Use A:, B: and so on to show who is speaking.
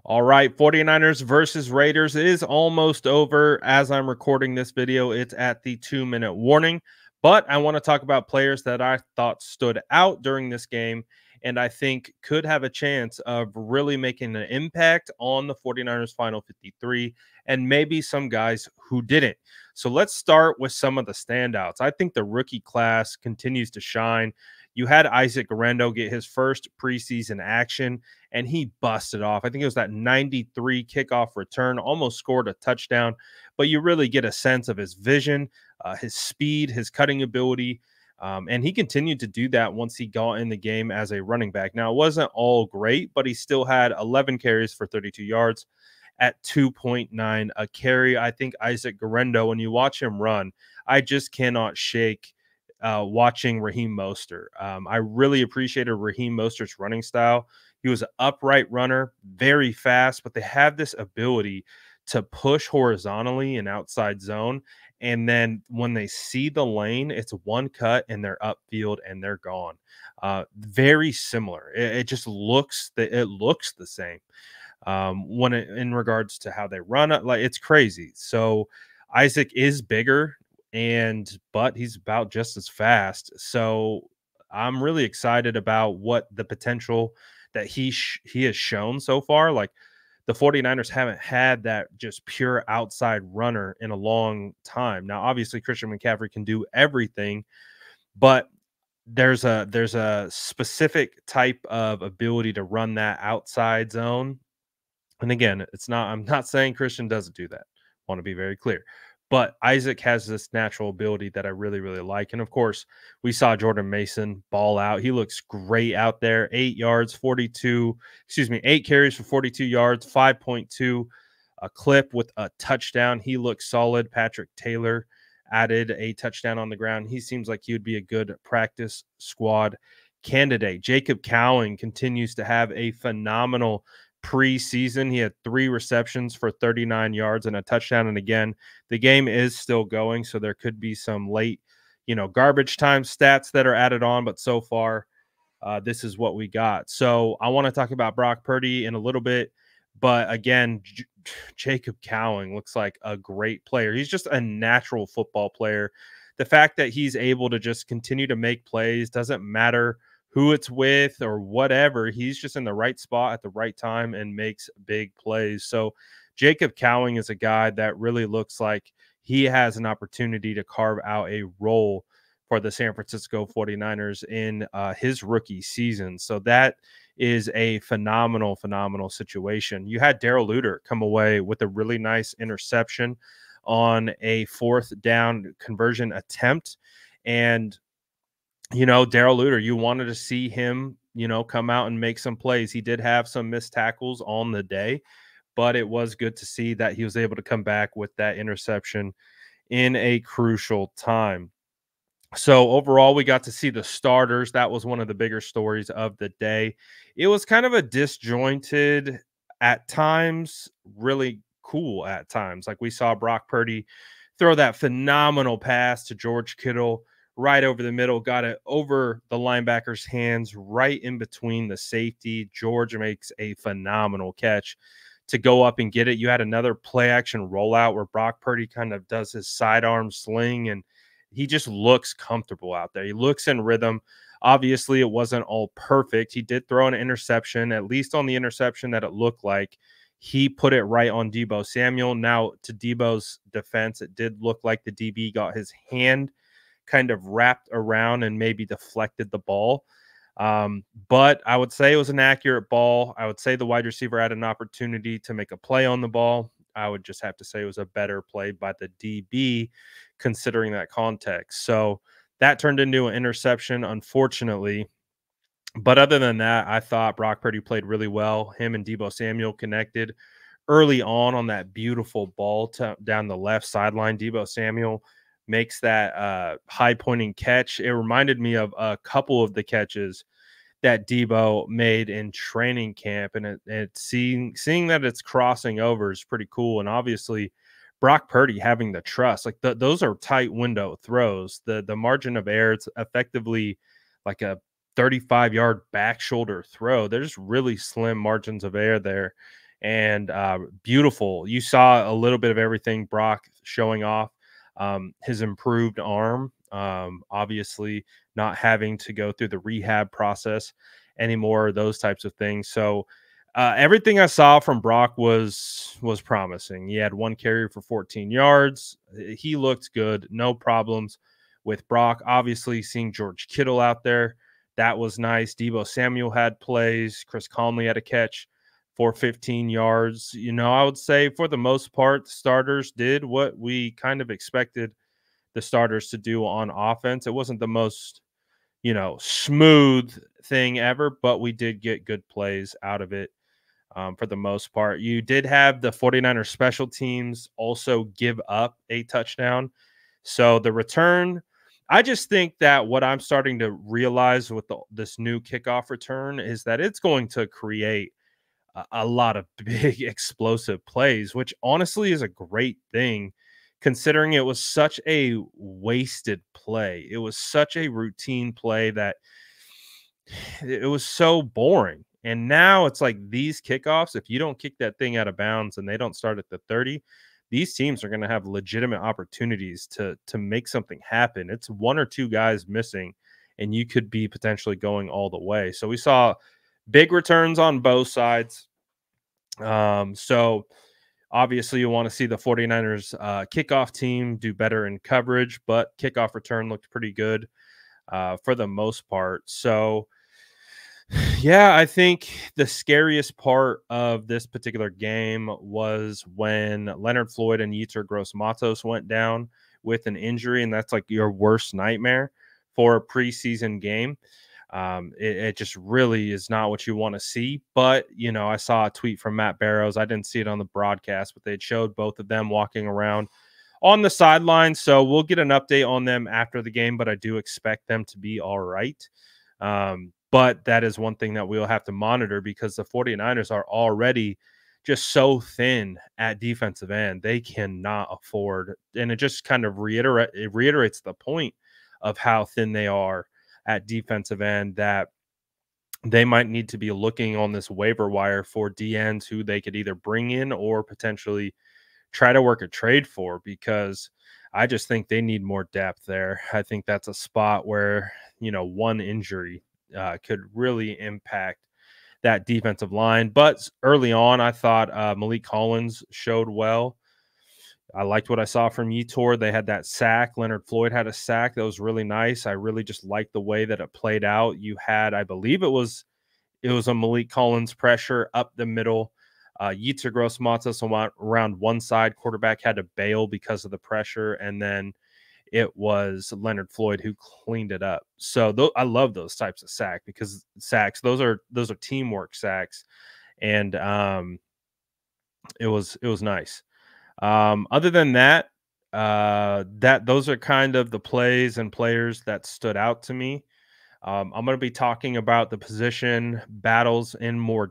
A: All right, 49ers versus Raiders is almost over. As I'm recording this video, it's at the 2-minute warning. But I want to talk about players that I thought stood out during this game and I think could have a chance of really making an impact on the 49ers final 53 and maybe some guys who didn't. So let's start with some of the standouts. I think the rookie class continues to shine. You had Isaac Guerrero get his first preseason action and he busted off. I think it was that 93 kickoff return, almost scored a touchdown, but you really get a sense of his vision, his speed, his cutting ability. And he continued to do that once he got in the game as a running back. Now, it wasn't all great, but he still had 11 carries for 32 yards at 2.9 a carry. I think Isaac Guerrero, when you watch him run, I just cannot shake watching Raheem Mostert. I really appreciated Raheem Mostert's running style. He was an upright runner, very fast, but they have this ability to push horizontally in outside zone. And then when they see the lane, it's one cut and they're upfield and they're gone. Very similar. It just looks it looks the same in regards to how they run it. Like it's crazy. So Isaac is bigger but he's about just as fast. So I'm really excited about what the potential that he has shown so far. Like the 49ers haven't had that just pure outside runner in a long time. Now, obviously, Christian McCaffrey can do everything, but there's a specific type of ability to run that outside zone. And again, I'm not saying Christian doesn't do that. I want to be very clear. But Isaac has this natural ability that I really, really like. And of course, we saw Jordan Mason ball out. He looks great out there. 8 carries for 42 yards, 5.2 a clip with a touchdown. He looks solid. Patrick Taylor added a touchdown on the ground. He seems like he would be a good practice squad candidate. Jacob Cowing continues to have a phenomenal preseason. He had 3 receptions for 39 yards and a touchdown. And again, the game is still going, so there could be some late, garbage time stats that are added on. But so far, this is what we got. So I want to talk about Brock Purdy in a little bit. But again, Jacob Cowing looks like a great player. He's just a natural football player. The fact that he's able to just continue to make plays doesn't matter who it's with or whatever. He's just in the right spot at the right time and makes big plays. So Jacob Cowing is a guy that really looks like he has an opportunity to carve out a role for the San Francisco 49ers in his rookie season. So that is a phenomenal, phenomenal situation. You had Darrell Luter come away with a really nice interception on a 4th down conversion attempt. And Darrell Luter, you wanted to see him, come out and make some plays. He did have some missed tackles on the day, but it was good to see that he was able to come back with that interception in a crucial time. So overall, we got to see the starters. That was one of the bigger stories of the day. It was kind of a disjointed at times, really cool at times. Like we saw Brock Purdy throw that phenomenal pass to George Kittle right over the middle, got it over the linebacker's hands, right in between the safety. George makes a phenomenal catch to go up and get it. You had another play action rollout where Brock Purdy kind of does his sidearm sling and he just looks comfortable out there. He looks in rhythm. Obviously, it wasn't all perfect. He did throw an interception, at least on the interception that it looked like. He put it right on Deebo Samuel. Now, to Deebo's defense, it did look like the DB got his hand kind of wrapped around and maybe deflected the ball. But I would say it was an accurate ball. I would say the wide receiver had an opportunity to make a play on the ball. I would just have to say it was a better play by the DB considering that context. So that turned into an interception, unfortunately. But other than that, I thought Brock Purdy played really well. Him and Deebo Samuel connected early on that beautiful ball down the left sideline. Deebo Samuel makes that high pointing catch. It reminded me of a couple of the catches that Deebo made in training camp, and seeing that it's crossing over is pretty cool. And obviously, Brock Purdy having the trust, like those are tight window throws. The margin of error, it's effectively like a 35-yard back shoulder throw. There's really slim margins of error there. and beautiful. You saw a little bit of everything. Brock showing off his improved arm, obviously not having to go through the rehab process anymore, those types of things. So everything I saw from Brock was promising. He had one carry for 14 yards. He looked good, no problems with Brock. Obviously, seeing George Kittle out there, that was nice. Debo Samuel had plays. Chris Conley had a catch for 15 yards. I would say for the most part, the starters did what we kind of expected the starters to do on offense. It wasn't the most, smooth thing ever, but we did get good plays out of it for the most part. You did have the 49ers special teams also give up a touchdown. So the return, I just think that what I'm starting to realize with this new kickoff return is that it's going to create a lot of big explosive plays, which honestly is a great thing considering it was such a wasted play. It was such a routine play that it was so boring. And now it's like these kickoffs, if you don't kick that thing out of bounds and they don't start at the 30, these teams are going to have legitimate opportunities to make something happen. It's one or two guys missing and you could be potentially going all the way. So we saw big returns on both sides. So obviously you want to see the 49ers kickoff team do better in coverage, but kickoff return looked pretty good for the most part. So yeah, I think the scariest part of this particular game was when Leonard Floyd and Yetur Gross-Matos went down with an injury, and that's like your worst nightmare for a preseason game. It just really is not what you want to see. But, I saw a tweet from Matt Barrows. I didn't see it on the broadcast, but they showed both of them walking around on the sideline. So we'll get an update on them after the game, but I do expect them to be all right. But that is one thing that we'll have to monitor because the 49ers are already just so thin at defensive end. They cannot afford, and it just kind of reiterates the point of how thin they are at defensive end, that they might need to be looking on this waiver wire for DNs who they could either bring in or potentially try to work a trade for, because I just think they need more depth there. I think that's a spot where, one injury could really impact that defensive line. But early on, I thought Malik Collins showed well. I liked what I saw from Yetur. They had that sack. Leonard Floyd had a sack that was really nice. I really just liked the way that it played out. You had, I believe it was a Malik Collins pressure up the middle. Yetur Gross-Matos around one side. Quarterback had to bail because of the pressure, and then it was Leonard Floyd who cleaned it up. So I love those types of sacks, those are teamwork sacks, and it was nice. Other than that, those are kind of the plays and players that stood out to me. I'm going to be talking about the position battles in more